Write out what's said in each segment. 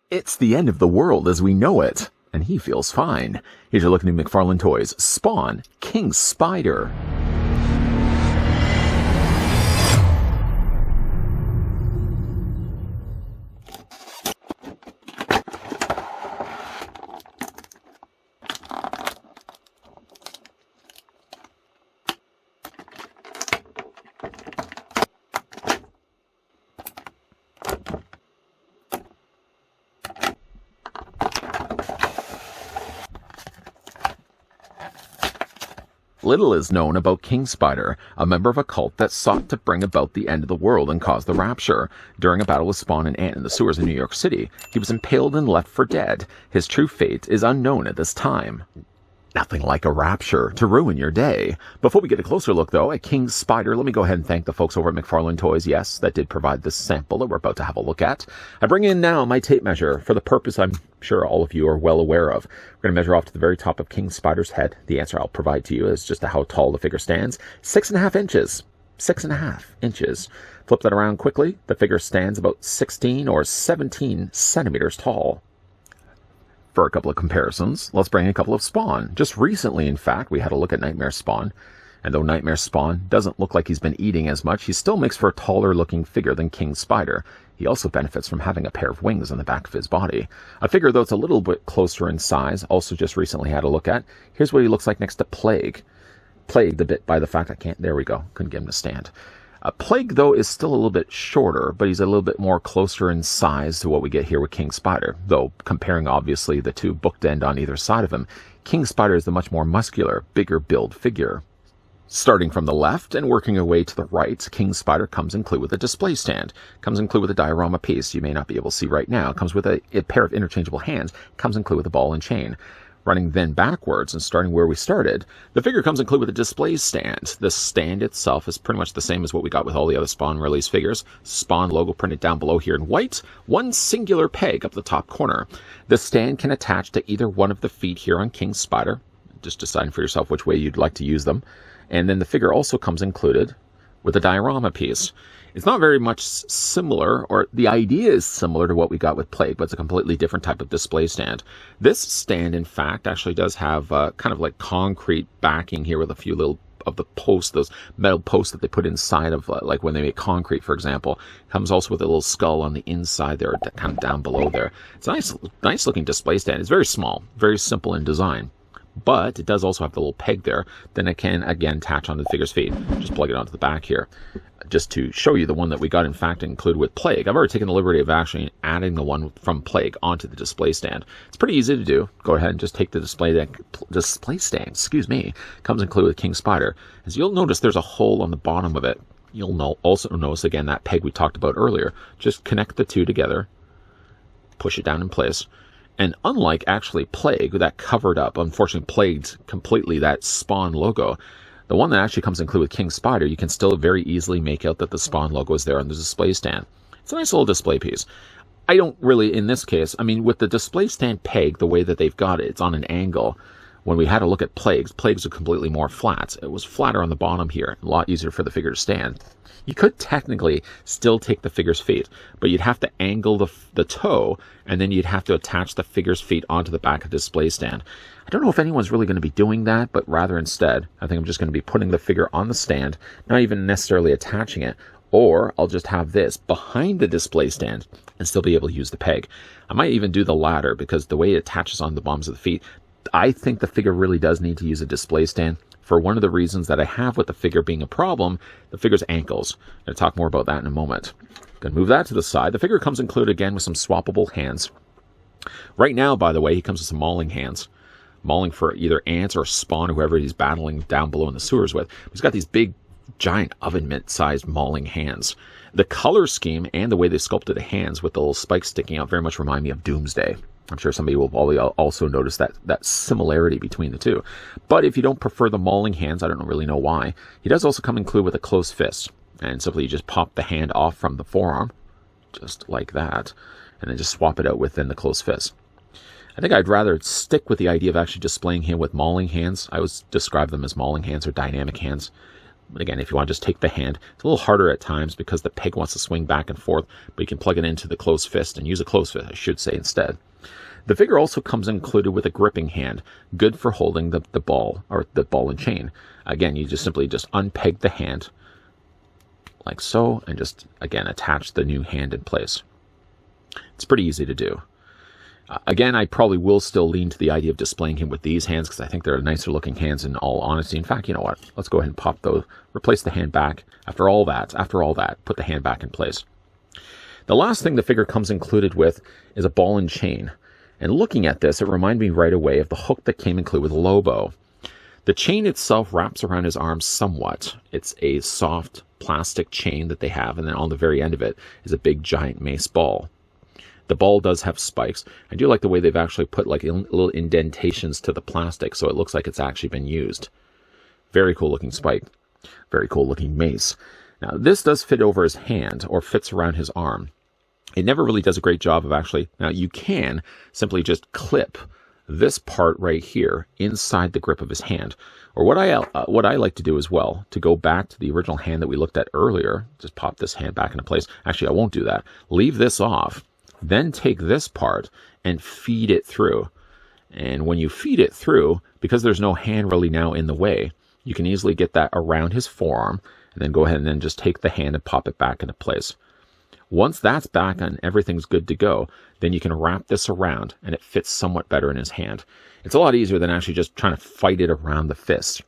It's the end of the world as we know it, and he feels fine. Here's your look at new McFarlane toys. Spawn, King Spider. Little is known about King Spider, a member of a cult that sought to bring about the end of the world and cause the rapture. During a battle with Spawn and Ant in the sewers in New York City, he was impaled and left for dead. His true fate is unknown at this time. Nothing like a rapture to ruin your day. Before we get a closer look, though, at King Spider, let me go ahead and thank the folks over at McFarlane Toys, yes, that did provide this sample that we're about to have a look at. I bring in now my tape measure for the purpose I'm sure all of you are well aware of. We're going to measure off to the very top of King Spider's head. The answer I'll provide to you is just how tall the figure stands. 6.5 inches. 6.5 inches. Flip that around quickly. The figure stands about 16 or 17 centimeters tall. For a couple of comparisons, let's bring in a couple of Spawn. Just recently, in fact, we had a look at Nightmare Spawn. And though Nightmare Spawn doesn't look like he's been eating as much, he still makes for a taller looking figure than King Spider. He also benefits from having a pair of wings on the back of his body. A figure, though it's a little bit closer in size, also just recently had a look at. Here's what he looks like next to Plague. Plagued a bit by the fact there we go, couldn't get him to stand. Plague, though, is still a little bit shorter, but he's a little bit more closer in size to what we get here with King Spider. Though, comparing, obviously, the two bookend on either side of him, King Spider is the much more muscular, bigger build figure. Starting from the left and working our way to the right, King Spider comes included with a display stand. Comes included with a diorama piece you may not be able to see right now. Comes with a pair of interchangeable hands. Comes included with a ball and chain. Running then backwards and starting where we started, the figure comes included with a display stand. The stand itself is pretty much the same as what we got with all the other Spawn release figures. Spawn logo printed down below here in white, one singular peg up the top corner. The stand can attach to either one of the feet here on King Spider. Just deciding for yourself which way you'd like to use them. And then the figure also comes included with a diorama piece. It's not very much similar, or the idea is similar to what we got with Plague, but it's a completely different type of display stand. This stand, in fact, actually does have kind of like concrete backing here with a few little of the posts, those metal posts that they put inside of, like when they make concrete, for example. Comes also with a little skull on the inside there, kind of down below there. It's a nice looking display stand. It's very small, very simple in design. But it does also have the little peg there. Then it can, again, attach onto the figure's feet. Just plug it onto the back here. Just to show you the one that we got, in fact, included with Plague. I've already taken the liberty of actually adding the one from Plague onto the display stand. It's pretty easy to do. Go ahead and just take the display stand, comes included with King Spider. As you'll notice, there's a hole on the bottom of it. You'll also notice, again, that peg we talked about earlier. Just connect the two together. Push it down in place. And unlike actually Plague, that covered up, unfortunately plagued completely that Spawn logo, the one that actually comes included with King Spider, you can still very easily make out that the Spawn logo is there on the display stand. It's a nice little display piece. I don't really, in this case, I mean, with the display stand peg, the way that they've got it, it's on an angle. When we had a look at Plagues are completely more flat. It was flatter on the bottom here, a lot easier for the figure to stand. You could technically still take the figure's feet, but you'd have to angle the toe, and then you'd have to attach the figure's feet onto the back of the display stand. I don't know if anyone's really going to be doing that, but rather instead, I think I'm just going to be putting the figure on the stand, not even necessarily attaching it, or I'll just have this behind the display stand and still be able to use the peg. I might even do the latter, because the way it attaches on the bottoms of the feet, I think the figure really does need to use a display stand for one of the reasons that I have with the figure being a problem, the figure's ankles. I'm going to talk more about that in a moment. Going to move that to the side. The figure comes included again with some swappable hands. Right now, by the way, he comes with some mauling hands. Mauling for either ants or Spawn, whoever he's battling down below in the sewers with. He's got these big, giant oven mitt-sized mauling hands. The color scheme and the way they sculpted the hands with the little spikes sticking out very much remind me of Doomsday. I'm sure somebody will probably also notice that similarity between the two. But if you don't prefer the mauling hands, I don't really know why. He does also come included with a closed fist. And simply you just pop the hand off from the forearm, just like that, and then just swap it out within the closed fist. I think I'd rather stick with the idea of actually displaying him with mauling hands. I always describe them as mauling hands or dynamic hands. Again, if you want to just take the hand, it's a little harder at times because the peg wants to swing back and forth, but you can plug it into the closed fist and use a closed fist, I should say, instead. The figure also comes included with a gripping hand, good for holding the ball, or the ball and chain. Again, you just simply unpeg the hand, like so, and just, again, attach the new hand in place. It's pretty easy to do. Again, I probably will still lean to the idea of displaying him with these hands because I think they're nicer looking hands in all honesty. In fact, you know what? Let's go ahead and pop those, replace the hand back. After all that, put the hand back in place. The last thing the figure comes included with is a ball and chain. And looking at this, it reminded me right away of the hook that came included with Lobo. The chain itself wraps around his arms somewhat. It's a soft plastic chain that they have, and then on the very end of it is a big giant mace ball. The ball does have spikes. I do like the way they've actually put like little indentations to the plastic, so it looks like it's actually been used. Very cool looking spike. Very cool looking mace. Now, this does fit over his hand, or fits around his arm. It never really does a great job of actually... Now, you can simply just clip this part right here inside the grip of his hand. Or what I like to do as well, to go back to the original hand that we looked at earlier, just pop this hand back into place. Actually, I won't do that. Leave this off. Then take this part and feed it through. And when you feed it through, because there's no hand really now in the way, you can easily get that around his forearm, and then go ahead and then just take the hand and pop it back into place. Once that's back and everything's good to go, then you can wrap this around and it fits somewhat better in his hand. It's a lot easier than actually just trying to fight it around the fist.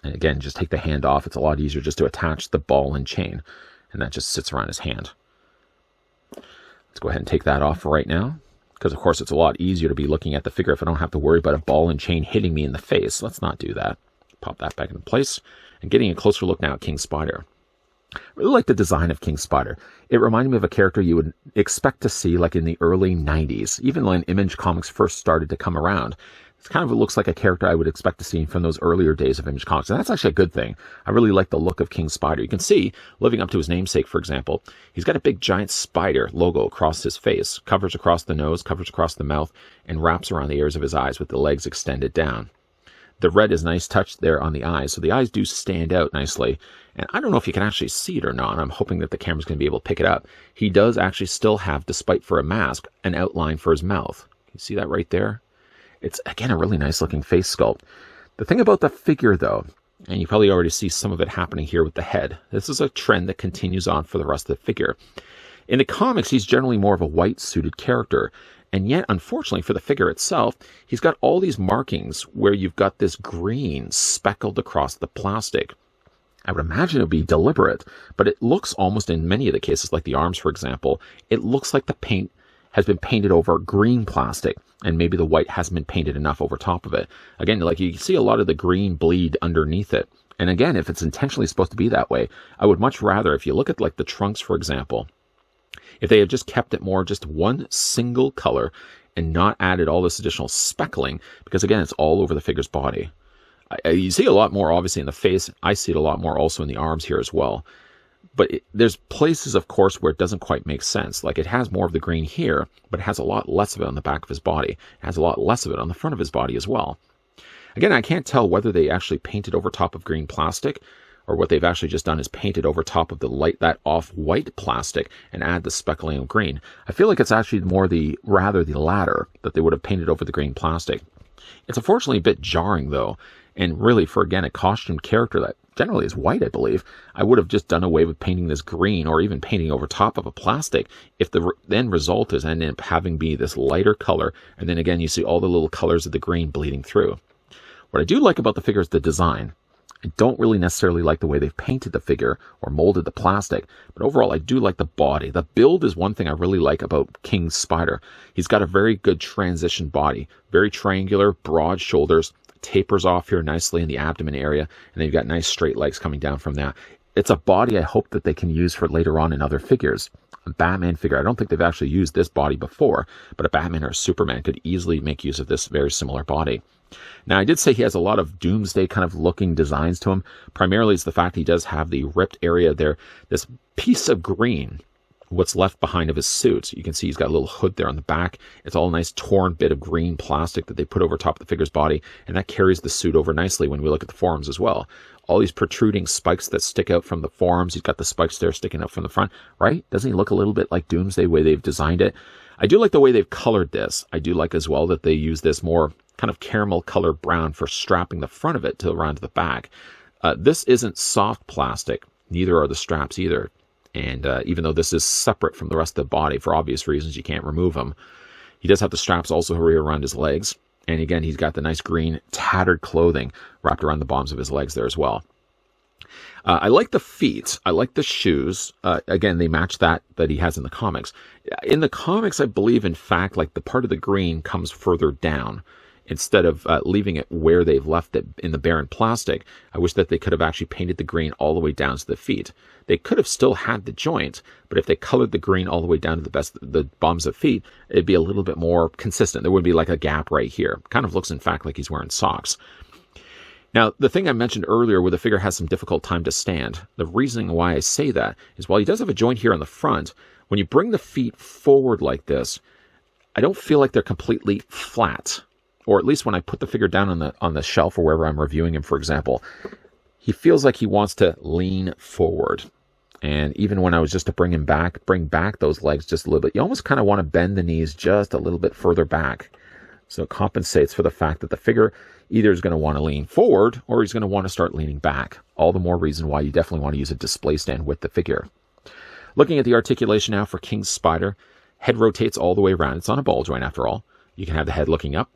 And again, just take the hand off. It's a lot easier just to attach the ball and chain, and that just sits around his hand. Let's go ahead and take that off for right now, because of course it's a lot easier to be looking at the figure if I don't have to worry about a ball and chain hitting me in the face. Let's not do that. Pop that back into place, and getting a closer look now at King Spider. I really like the design of King Spider. It reminded me of a character you would expect to see like in the early 90s, even when Image Comics first started to come around. It kind of looks like a character I would expect to see from those earlier days of Image Comics, and that's actually a good thing. I really like the look of King Spider. You can see, living up to his namesake, for example, he's got a big giant spider logo across his face, covers across the nose, covers across the mouth, and wraps around the ears of his eyes with the legs extended down. The red is nice touch there on the eyes, so the eyes do stand out nicely. And I don't know if you can actually see it or not. I'm hoping that the camera's going to be able to pick it up. He does actually still have, despite for a mask, an outline for his mouth. Can you see that right there? It's, again, a really nice looking face sculpt. The thing about the figure, though, and you probably already see some of it happening here with the head, this is a trend that continues on for the rest of the figure. In the comics, he's generally more of a white-suited character. And yet, unfortunately for the figure itself, he's got all these markings where you've got this green speckled across the plastic. I would imagine it would be deliberate, but it looks almost in many of the cases, like the arms, for example, it looks like the paint has been painted over green plastic, and maybe the white hasn't been painted enough over top of it. Again, like you can see a lot of the green bleed underneath it. And again, if it's intentionally supposed to be that way, I would much rather, if you look at like the trunks, for example, if they had just kept it more just one single color and not added all this additional speckling, because again, it's all over the figure's body. You see a lot more obviously in the face. I see it a lot more also in the arms here as well. But there's places, of course, where it doesn't quite make sense. Like it has more of the green here, but it has a lot less of it on the back of his body. It has a lot less of it on the front of his body as well. Again, I can't tell whether they actually painted over top of green plastic, or what they've actually just done is painted over top of that off-white plastic and add the speckling of green. I feel like it's actually more rather the latter, that they would have painted over the green plastic. It's unfortunately a bit jarring, though, and really for, again, a costumed character that generally is white, I believe, I would have just done away with painting this green or even painting over top of a plastic if the end result is ending up having be this lighter color, and then again you see all the little colors of the green bleeding through. What I do like about the figure is the design. I don't really necessarily like the way they've painted the figure or molded the plastic, but overall I do like the body. The build is one thing I really like about King Spider. He's got a very good transition body, very triangular, broad shoulders, tapers off here nicely in the abdomen area, and then you've got nice straight legs coming down from that. It's a body I hope that they can use for later on in other figures. A Batman figure, I don't think they've actually used this body before, but a Batman or a Superman could easily make use of this very similar body. Now, I did say he has a lot of Doomsday kind of looking designs to him. Primarily it's the fact he does have the ripped area there, this piece of green, what's left behind of his suit. You can see he's got a little hood there on the back. It's all a nice torn bit of green plastic that they put over top of the figure's body, and that carries the suit over nicely when we look at the forearms as well. all these protruding spikes that stick out from the forearms. He's got the spikes there sticking out from the front, right? Doesn't he look a little bit like Doomsday, the way they've designed it? I do like the way they've colored this. I do like as well that they use this more kind of caramel color brown for strapping the front of it to around the back. This isn't soft plastic. Neither are the straps either. And even though this is separate from the rest of the body, for obvious reasons, you can't remove them. He does have the straps also around his legs. And again, he's got the nice green tattered clothing wrapped around the bottoms of his legs there as well. I like the feet. I like the shoes. Again, they match that he has in the comics. In the comics, I believe, in fact, like the part of the green comes further down. Instead of leaving it where they've left it in the barren plastic, I wish that they could have actually painted the green all the way down to the feet. They could have still had the joint, but if they colored the green all the way down to the bottoms of feet, it'd be a little bit more consistent. There would be like a gap right here. Kind of looks, in fact, like he's wearing socks. Now, the thing I mentioned earlier where the figure has some difficult time to stand, the reasoning why I say that is while he does have a joint here on the front, when you bring the feet forward like this, I don't feel like they're completely flat. Or at least when I put the figure down on the shelf or wherever I'm reviewing him, for example, he feels like he wants to lean forward. And even when I was just to bring back those legs just a little bit, you almost kind of want to bend the knees just a little bit further back. So it compensates for the fact that the figure either is going to want to lean forward or he's going to want to start leaning back. All the more reason why you definitely want to use a display stand with the figure. Looking at the articulation now for King Spider, head rotates all the way around. It's on a ball joint after all. You can have the head looking up.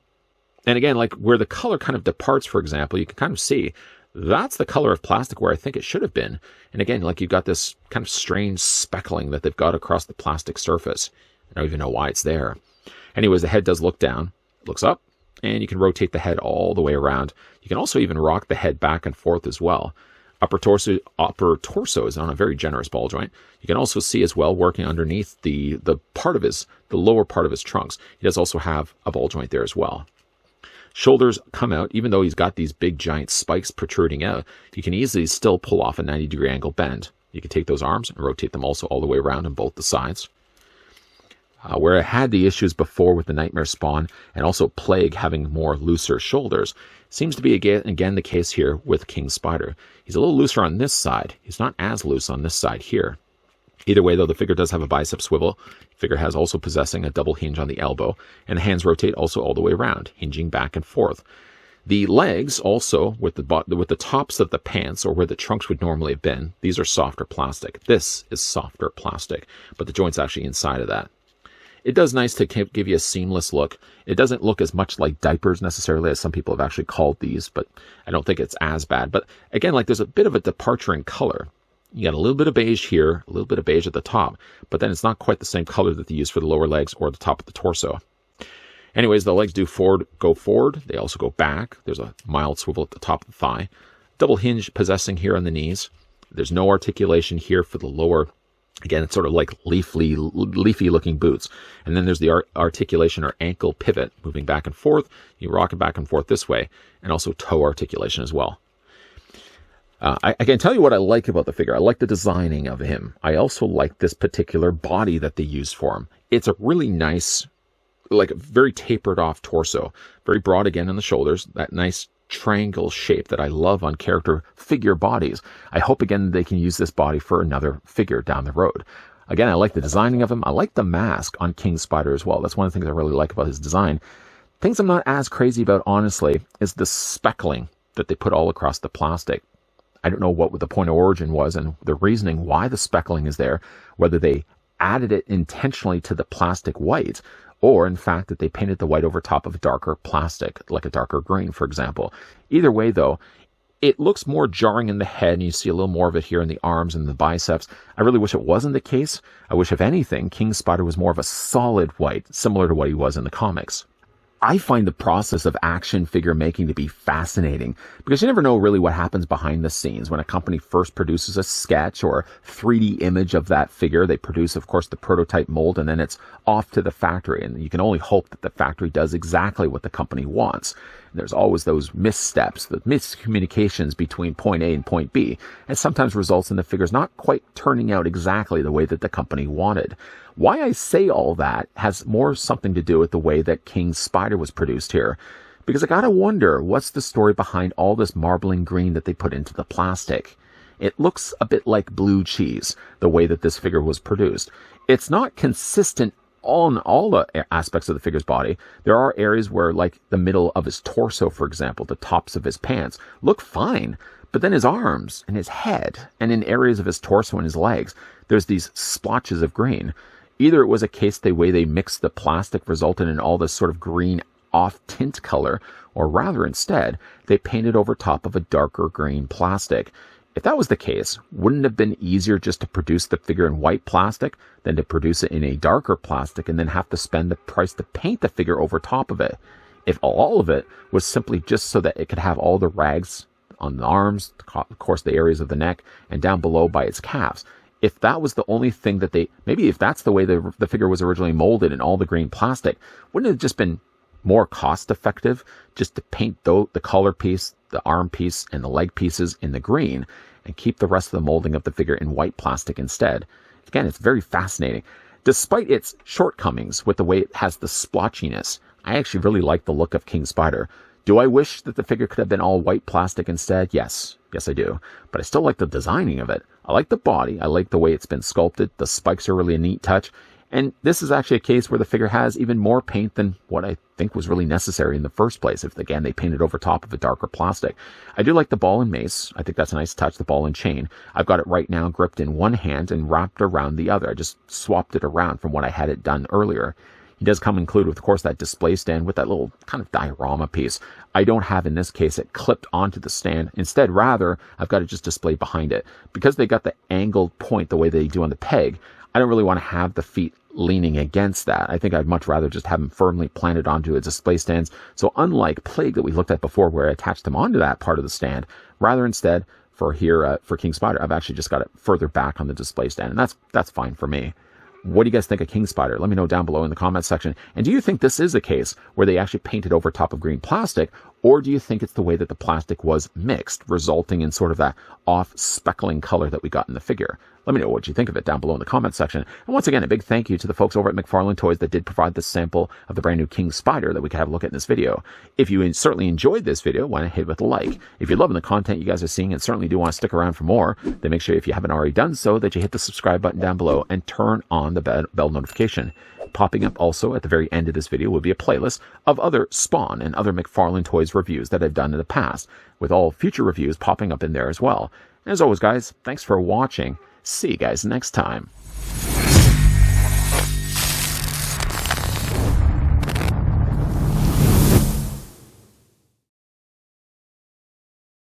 And again, like where the color kind of departs, for example, you can kind of see that's the color of plastic where I think it should have been. And again, like you've got this kind of strange speckling that they've got across the plastic surface. I don't even know why it's there. Anyways, the head does look down, looks up, and you can rotate the head all the way around. You can also even rock the head back and forth as well. Upper torso is on a very generous ball joint. You can also see as well working underneath the lower part of his trunks. He does also have a ball joint there as well. Shoulders come out, even though he's got these big giant spikes protruding out, you can easily still pull off a 90-degree angle bend. You can take those arms and rotate them also all the way around on both the sides. Where I had the issues before with the Nightmare Spawn and also Plague having more looser shoulders, seems to be again the case here with King Spider. He's a little looser on this side. He's not as loose on this side here. Either way, though, the figure does have a bicep swivel. The figure has also possessing a double hinge on the elbow, and the hands rotate also all the way around, hinging back and forth. The legs also, with the tops of the pants, or where the trunks would normally have been, these are softer plastic. This is softer plastic, but the joint's actually inside of that. It does nice to give you a seamless look. It doesn't look as much like diapers necessarily as some people have actually called these, but I don't think it's as bad. But again, like there's a bit of a departure in color. You got a little bit of beige here, a little bit of beige at the top, but then it's not quite the same color that they use for the lower legs or the top of the torso. Anyways, the legs do go forward. They also go back. There's a mild swivel at the top of the thigh. Double hinge possessing here on the knees. There's no articulation here for the lower. Again, it's sort of like leafy looking boots. And then there's the articulation or ankle pivot moving back and forth. You rock it back and forth this way, and also toe articulation as well. I can tell you what I like about the figure. I like the designing of him. I also like this particular body that they used for him. It's a really nice, like very tapered off torso. Very broad again in the shoulders. That nice triangle shape that I love on character figure bodies. I hope again they can use this body for another figure down the road. Again, I like the designing of him. I like the mask on King Spider as well. That's one of the things I really like about his design. Things I'm not as crazy about, honestly, is the speckling that they put all across the plastic. I don't know what the point of origin was and the reasoning why the speckling is there, whether they added it intentionally to the plastic white, or in fact that they painted the white over top of a darker plastic, like a darker green, for example. Either way, though, it looks more jarring in the head, and you see a little more of it here in the arms and the biceps. I really wish it wasn't the case. I wish, if anything, King Spider was more of a solid white, similar to what he was in the comics. I find the process of action figure making to be fascinating because you never know really what happens behind the scenes. When a company first produces a sketch or 3D image of that figure, they produce, of course, the prototype mold, and then it's off to the factory. And you can only hope that the factory does exactly what the company wants. And there's always those missteps, the miscommunications between point A and point B, and sometimes results in the figures not quite turning out exactly the way that the company wanted. Why I say all that has more something to do with the way that King Spider was produced here. because I gotta wonder, what's the story behind all this marbling green that they put into the plastic? It looks a bit like blue cheese, the way that this figure was produced. It's not consistent on all the aspects of the figure's body. There are areas where, like the middle of his torso, for example, the tops of his pants, look fine. But then his arms and his head, and in areas of his torso and his legs, there's these splotches of green. Either it was a case the way they mixed the plastic resulted in all this sort of green off tint color, or rather instead, they painted over top of a darker green plastic. If that was the case, wouldn't it have been easier just to produce the figure in white plastic than to produce it in a darker plastic and then have to spend the price to paint the figure over top of it? If all of it was simply just so that it could have all the rags on the arms, of course the areas of the neck, and down below by its calves, if that was the only thing that maybe if that's the way the figure was originally molded in all the green plastic, wouldn't it have just been more cost effective just to paint the collar piece, the arm piece, and the leg pieces in the green, and keep the rest of the molding of the figure in white plastic instead? Again, it's very fascinating. Despite its shortcomings with the way it has the splotchiness, I actually really like the look of King Spider. Do I wish that the figure could have been all white plastic instead? Yes. Yes, I do. But I still like the designing of it. I like the body. I like the way it's been sculpted. The spikes are really a neat touch. And this is actually a case where the figure has even more paint than what I think was really necessary in the first place. If, again, they painted over top of a darker plastic. I do like the ball and mace. I think that's a nice touch, the ball and chain. I've got it right now gripped in one hand and wrapped around the other. I just swapped it around from what I had it done earlier. He does come included with, of course, that display stand with that little kind of diorama piece. I don't have, in this case, it clipped onto the stand. Instead, rather, I've got it just displayed behind it. Because they got the angled point the way they do on the peg, I don't really want to have the feet leaning against that. I think I'd much rather just have them firmly planted onto a display stand. So unlike Plague that we looked at before, where I attached them onto that part of the stand, rather instead, for here, for King Spider, I've actually just got it further back on the display stand. And that's fine for me. What do you guys think of King Spider? Let me know down below in the comments section. And do you think this is a case where they actually painted over top of green plastic, or do you think it's the way that the plastic was mixed, resulting in sort of that off speckling color that we got in the figure? Let me know what you think of it down below in the comments section. And once again, a big thank you to the folks over at McFarlane Toys that did provide this sample of the brand new King Spider that we could have a look at in this video. If you certainly enjoyed this video, why not hit it with a like? If you're loving the content you guys are seeing and certainly do want to stick around for more, then make sure, if you haven't already done so, that you hit the subscribe button down below and turn on the bell notification. Popping up also at the very end of this video will be a playlist of other Spawn and other McFarlane Toys reviews that I've done in the past, with all future reviews popping up in there as well. And as always, guys, thanks for watching. See you guys next time.